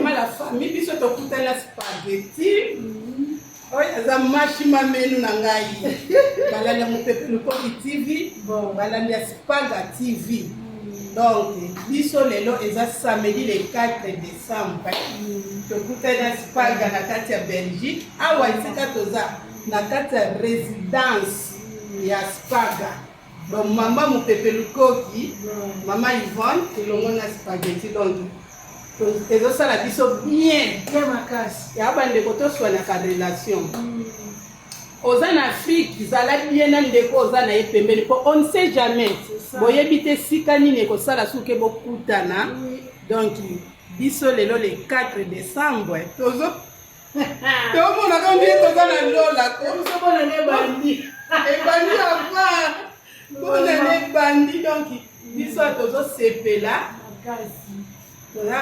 La famille, puis surtout tout la spaghetti. Oui, ça marche ma menu nangai. Voilà le mon peuple le TV. Voilà le Spaga TV. Donc, biso lelo eza samedi le 4 décembre. Tokuta na Spaga na kati ya Belgique. Awa isika toza na kati ya résidence ya Spaga. Donc maman mon peuple koki, maman Yvonne, elongo na spaghetti donc. Et ça la biso bien makasi. Ya bande ko to soina ka relation. Oza na Afrique, zala bien na ndeko oza na epembeni po on ne sait jamais. Boyebite sika nini ko sala suke bokutana. Donc biso lelo le 4 décembre. Tozo Tomo na kambi toza na lola ko so bona ne bandi. E bandi ava. Bona ne bandi donc biso tozo sepela makasi. Toza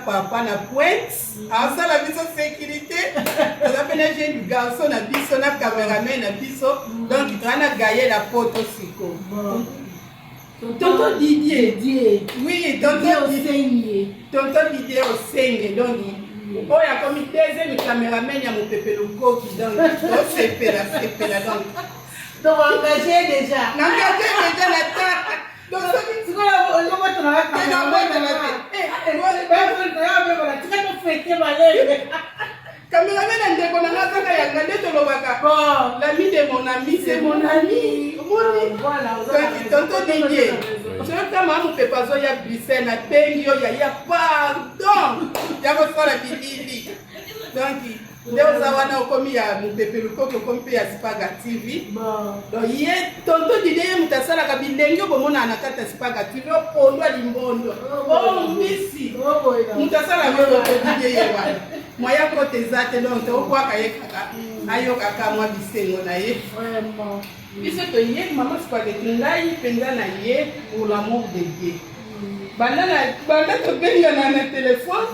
papa na pointe, ça la biso sécurité, toza pena jeune du garçon na biso na cameraman na biso, donc toza gagné la photo siko. Tonton Didier, oui, tonton Didier au Senge, donc oh ya comme deuxième cameraman ya mon peuple loko qui donc c'est pela donc. Donc engagé déjà. Engagé la tête. Donc c'est quoi l'ami de mon ami, c'est mon ami. Voilà, tonton Didier. Je kama mu pepazo ya Bruxelles na bengi yo ya pardon. Ya ko sala bidili. Donc leo zawana okomi ya mupepelu koko kompe ya Spaga TV. Donc ye tonton Didier mutasala ka bilengi bomona na kata Spaga TV opondwa limbondo. Oh mbisi. Mutasala yo Didier ye wana. Moya kote zate donc to kwa ka ye kaka. Ayo kaka mwa bisengo na ye. Vraiment. Biso to ye mama spaghetti ngai penza na ye pour l'amour de Dieu. Banda to benga na téléphone.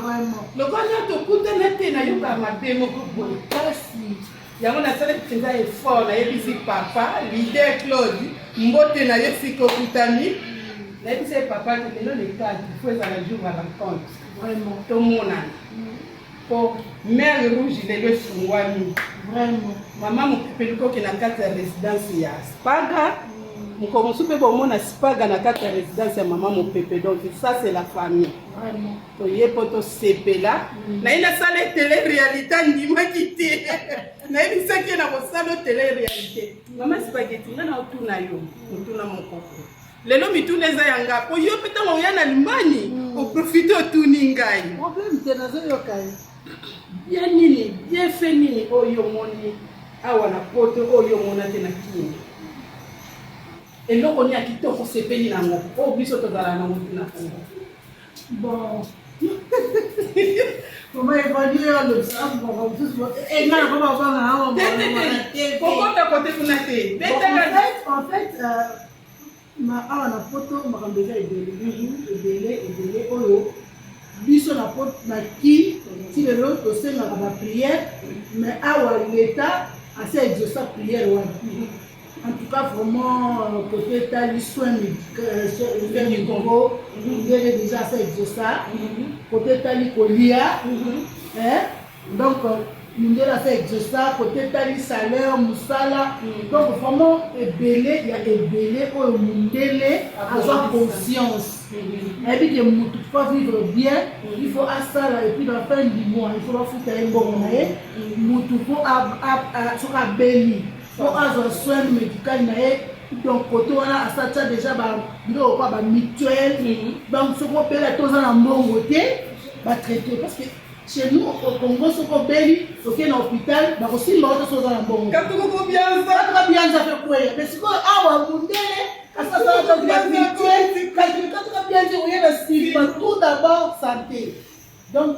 Le quand to kuta na te na yoka mabemo ko boy. Kasi yango na sala penza effort na yebisi papa, leader Claude, mbote na yesi ko kutani. Na yebisi papa que lelo le cas, il faut ça la jour à la rencontre. Vraiment To mona. Pour mère rouge lelo sungwani. Vraiment Maman mon pepeluko ki na kati ya résidence ya Spaga. Mon soupe bon mon Spaga na kati ya résidence ya maman mon pépé. Donc ça c'est la famille. Vraiment. To ye poto sepela. Na ina sala télé réalité ndima kité. Na ina saki na ko sala télé réalité. Maman spaghetti na otuna yo. Otuna mon koko. Lelo mituna eza yanga po yo peta mo ya na Allemagne. O profite otuni ngai. Problème tenazo yokai. Ya nini, bien fait nini oyo moni awa na poto oyo mona te na kini. Eloko ni akitoko sepeli nango. O biso tozala na mutu na kongo. Bon. Comment évaluer le sang bon tout et là on va voir on va kokota kote kuna te. En fait ma awa na poto makambeza ebele oyo biso na poto na ki si le lot au sein de la prière mais awa l'état assez exaucé prière en tout cas vraiment côté tali soin du Congo il est déjà assez exaucé côté tali kolia donc nous avons assez exaucé côté tali salaire musala donc vraiment ebele ya ebele oyo mundele a conscience Et puis que mutu faut vivre bien, il faut à ça et puis dans la fin du mois, il faut foutre un bon moyen. Mutu faut à béni, faut avoir soin médical naé. Donc côté on a ça déjà ba bino pas ba mutuelle. Donc ce qu'on paie la tous en bon côté, ba traiter parce que chez nous au Congo ce qu'on paie, ok dans l'hôpital, ba aussi l'autre chose en bon. Quand tu comprends bien ça, bien ça fait quoi? Mais c'est quoi ah wa mundele ça ça va bien mutuelle, quand tu bien dire oui la stigma tout d'abord santé. Donc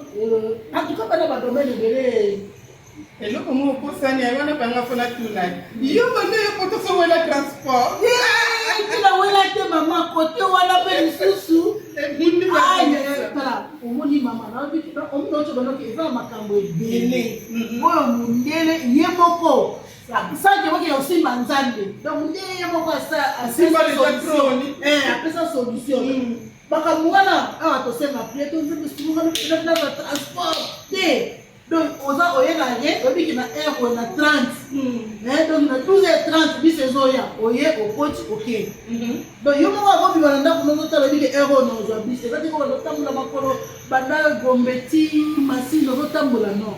en tout cas dans le domaine de et là, comment on peut s'en aller, on a pas encore la tournée. Il y a pas de pour tout sauver le transport. Tu l'as vu là, maman, côté où on a fait le sous-sous. Ah, voilà. On me dit, maman, on me dit, on me dit, on me dit, on me dit, ça, je vois qu'il y a aussi manzande. Donc, on dit, ça, après ça, solution. Bakamwana, ah, tu sais, ma prière, tu sais, tu me dis, le transport. Donc, on a air, on dit qu'il y a air, on a 30. Donc, on a 12h30, puis c'est Zoya. On est au coach, ok. Donc, il y a un moment où on a dit que air, on a aujourd'hui. C'est vrai qu'on a dit que pendant Gombeti, Massi, on a dit non.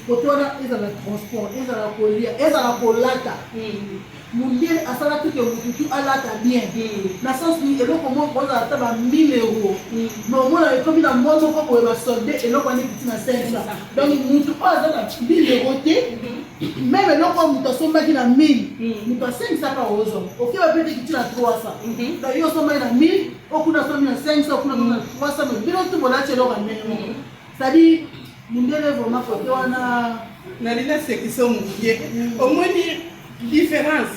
Quand on a des transports, des colliers, des colata. Mon Dieu, à ça, tout que vous tout à la bien. Dans le sens où il y a comment on a 1000 €. Mais au moins, il y a comme une amende pour les solder et l'on a dit 500. Donc, nous ne pas dans 1000 €. Même l'on a dit 1000. Nous avons 500 par aux hommes. Ok, on peut dire que tu as 300. Donc, il y a 1000, on a 500, on a 300. Mais bien, tout le monde a dit c'est-à-dire, nous devons vraiment faire ce qui sont au moins différence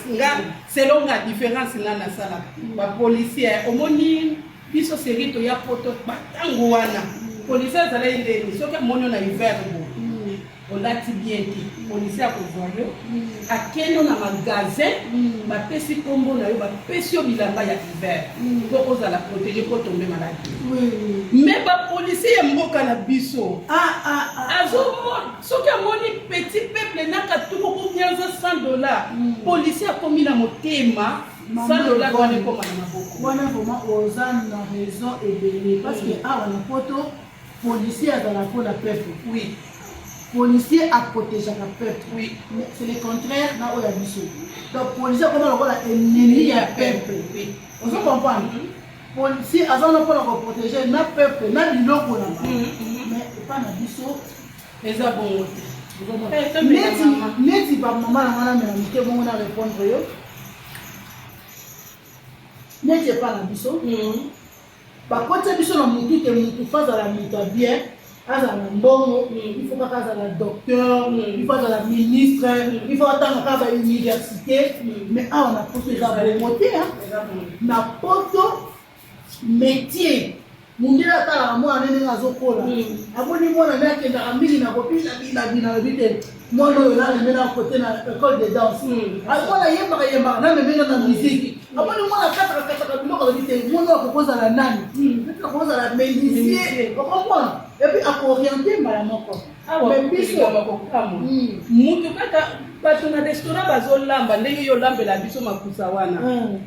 selon la différence là na sala ba policier au moni biso série to ya poto batango wana policier zala ndeni soki mono na hiver bo on lati bien ti policier a kovoyo akeno na magasin ba pesi kombo na yo ba pesi yo bilamba ya hiver pour ozala protéger pour tomber malade mais ba policier ya mboka na biso azo soki amoni petit peuple naka tuko kunyaza $100 policier akomi na motema $100 wana ekoma na maboko wana vraiment oza na raison ebele parce que awa na poto policier azala mpona peuple oui policier a protégé le peuple. Oui. C'est le contraire dans la mission. Donc, policier, comment on va ennemi à peuple. Oui. Vous comprenez? Policier, à ce moment-là, on va protéger le peuple, même le loco là-bas. Mais pas la mission. Les abonnés. Neti ba maman na wana mais mike bon na répondre yo. Neti pas la mission. Ba côté mission na mutu que mutu face à la mutu bien. Il faut que la docteur, il faut que la ministre, il faut que la université. Mais on a posé la volonté, on a posé métier. Mon Dieu, la moi, on est dans la zone. Après, moi, on a mis la mine, on a copié la vie. Moi, on a mis la côté de l'école de danse. Après, on a mis la musique. Après, moi, on a fait moi, on propose à la nani. On propose à la médecine. Vous comprenez? Et puis, à orienter, madame, encore. Mais biso mutu kaka bato na restaurant bazolamba ndenge yo lambela biso makusa wana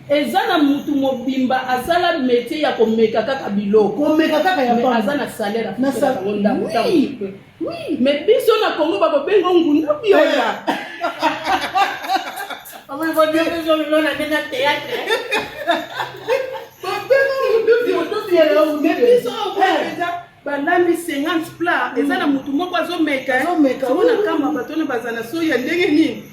eza na mutu mobimba azala métier ya komeka kaka biloko komeka kaka ya mais aza na salaire na oui mais biso na Congo bakobenga ngunda bioya on va dire que je le na théâtre balambi 50 plats eza na mutu moko azomeka na kama bato na bazana soya ndenge nini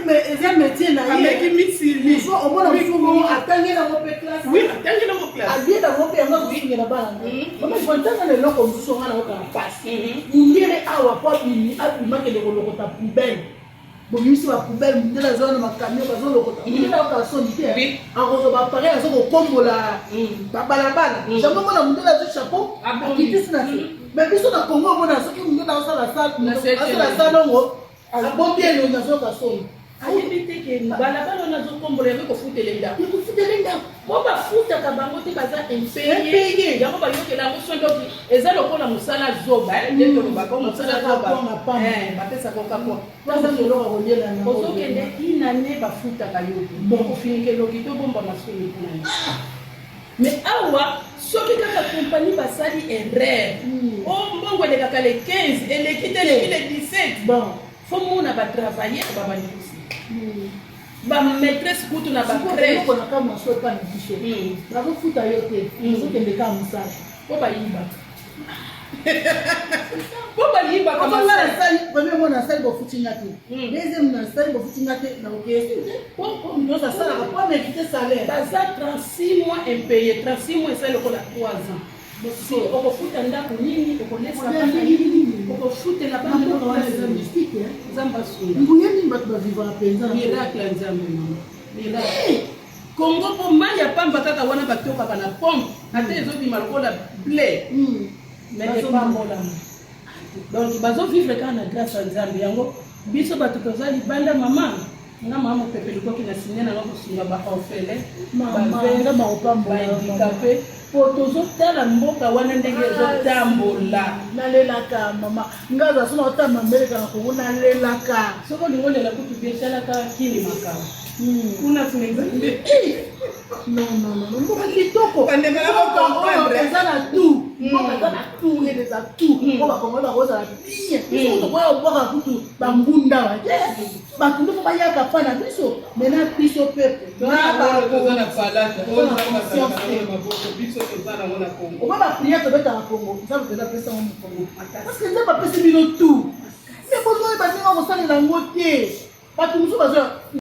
mais eza métier na ye avec misili il faut au moins on attendre na mope classe oui attendre na mope classe ali da mope yango kusinga na bana mama kwantanga le loko mbuso ngana ko ka passe ngire awa kwa bini abimake le kolokota poubelle bon misi ba poubelle ndela zona makamio bazolokota ndela ko solitaire akozo ba pare azo ko kombola balabala jambo mona ndela zo chapeau akitisi na mais biso na Congo mona soki ndela osala sala ngo abombielo na zo ka soni ayebi te ke balabala nazokombola yango kofutelenga bo bafutaka bango te baza impeye yango bayokela yango soki eza lokola mosala zoba nde tolobaka mosala zoba bapesaka okapo ozokende inane bafutaka yo ofinikeloki to bomba masoni mpona mais awa soki kaka compagnie basali erreur o mbongo elekaka le 15 eleki te eleki le 17 bon fo mona batravailler babandi kosi bamaîtresse kutu na bacrèche okonaka mwaso epa na biso bakofuta yo te ozokende ka mosala po bayibaka po bayibaka premièrement nasali bofutinga te deuxième nasali bofutinga te na okeye nyonso asalaka po amérite salaire baza 36 mois impayé 36 mois esali lokola 3 ans okofuta ndako nini okolesa okofutela nzambe asunga nguya nini bato bavivaka mpenza miracle ya nzambe mama miracle kongo mpo mai ya pamba kaka wana batokaka na pompe ate ezobima lokola ble mais epambolama donc bazovivre kaka na grâce ya nzambe yango biso bato toza libanda mama nga mama mopepe likoki na signe nanga kosunga baorphelin bahandikape po tozotala mboka wana ndenge ezotambola nalelaka mama nga aza sona otamba mbeleka na kongo nalelaka soko olingi olela kutu biesalaka kini makao kuna sinexambe mboka kitoko eza na tu mboka eza na tu eza tu po bakongo bakozala bien biso tokoya obwaka kutu bambunda bato ndoko bayaka mpa na biso mena biso pepe oba bapriere tobetaka kongo nzambe mpenza apesa ngo mokongo parce que nzambe apesi bino tu me bozoi baninga kosalela yango te bato mosusu bazwa